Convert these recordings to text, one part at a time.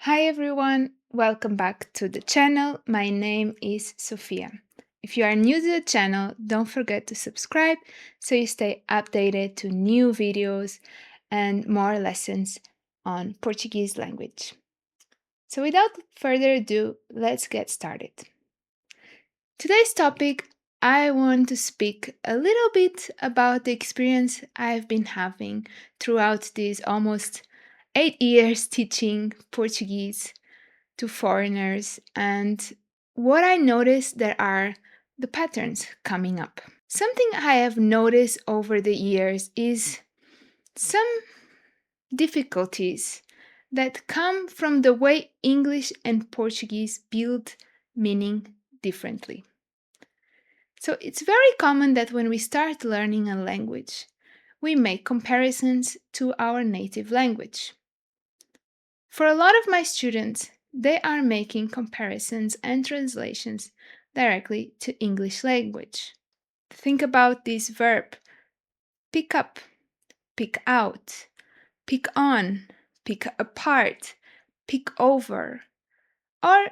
Hi everyone, welcome back to the channel. My name is Sofia. If you are new to the channel, don't forget to subscribe so you stay updated to new videos and more lessons on Portuguese language. So without further ado, let's get started. Today's topic, I want to speak a little bit about the experience I've been having throughout these almost 8 years teaching Portuguese to foreigners, and what I noticed there are the patterns coming up. Something I have noticed over the years is some difficulties that come from the way English and Portuguese build meaning differently. So it's very common that when we start learning a language, we make comparisons to our native language. For a lot of my students, they are making comparisons and translations directly to English language. Think about this verb: pick up, pick out, pick on, pick apart, pick over. Or,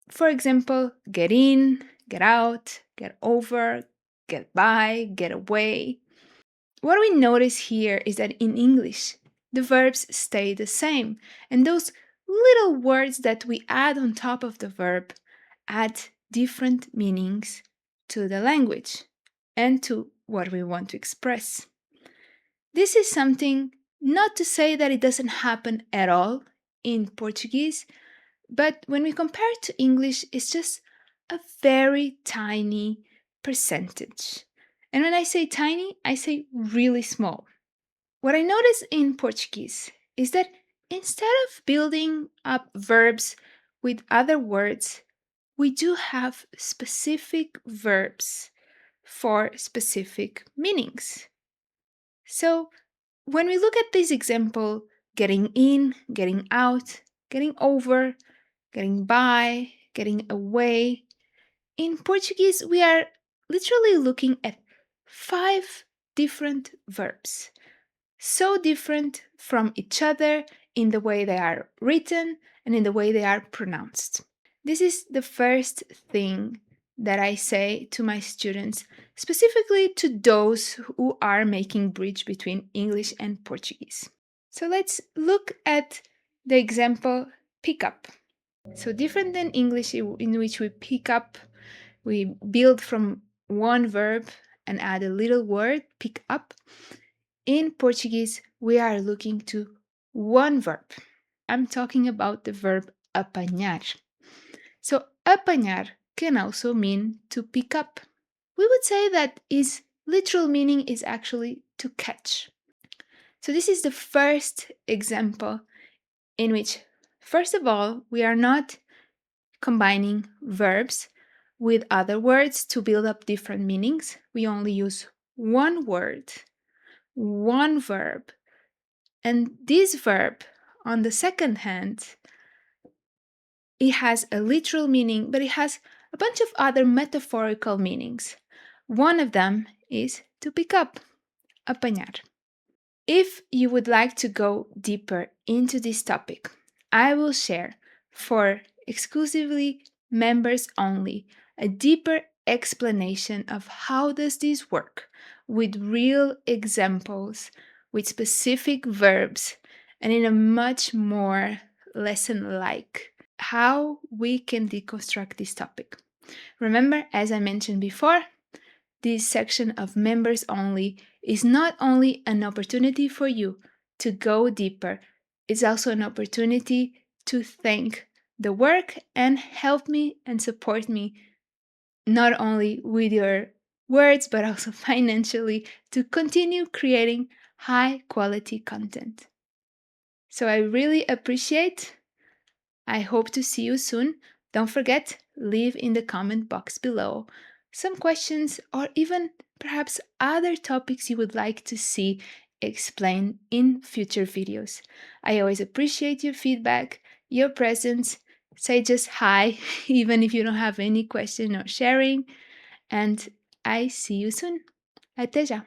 for example, get in, get out, get over, get by, get away. What we notice here is that in English, the verbs stay the same, and those little words that we add on top of the verb add different meanings to the language and to what we want to express. This is something not to say that it doesn't happen at all in Portuguese, but when we compare it to English, it's just a very tiny percentage. And when I say tiny, I say really small. What I notice in Portuguese is that instead of building up verbs with other words, we do have specific verbs for specific meanings. So when we look at this example, getting in, getting out, getting over, getting by, getting away, in Portuguese we are literally looking at 5 different verbs, so different from each other in the way they are written and in the way they are pronounced. This is the first thing that I say to my students, specifically to those who are making bridge between English and Portuguese. So let's look at the example pick up. So different than English, in which we pick up, we build from one verb and add a little word, pick up. In Portuguese, we are looking to one verb. I'm talking about the verb apanhar. So apanhar can also mean to pick up. We would say that its literal meaning is actually to catch. So this is the first example in which, first of all, we are not combining verbs with other words to build up different meanings. We only use one word, one verb. And this verb, on the second hand, it has a literal meaning, but it has a bunch of other metaphorical meanings. One of them is to pick up, apanhar. If you would like to go deeper into this topic, I will share for exclusively members only a deeper explanation of how does this work with real examples, with specific verbs, and in a much more lesson-like how we can deconstruct this topic. Remember, as I mentioned before, this section of members only is not only an opportunity for you to go deeper, it's also an opportunity to thank the work and help me and support me not only with your words but also financially to continue creating high quality content. So I really appreciate. I hope to see you soon. Don't forget, leave in the comment box below some questions or even perhaps other topics you would like to see explained in future videos. I always appreciate your feedback, your presence. Say just hi, even if you don't have any question or sharing. And I see you soon. Até já!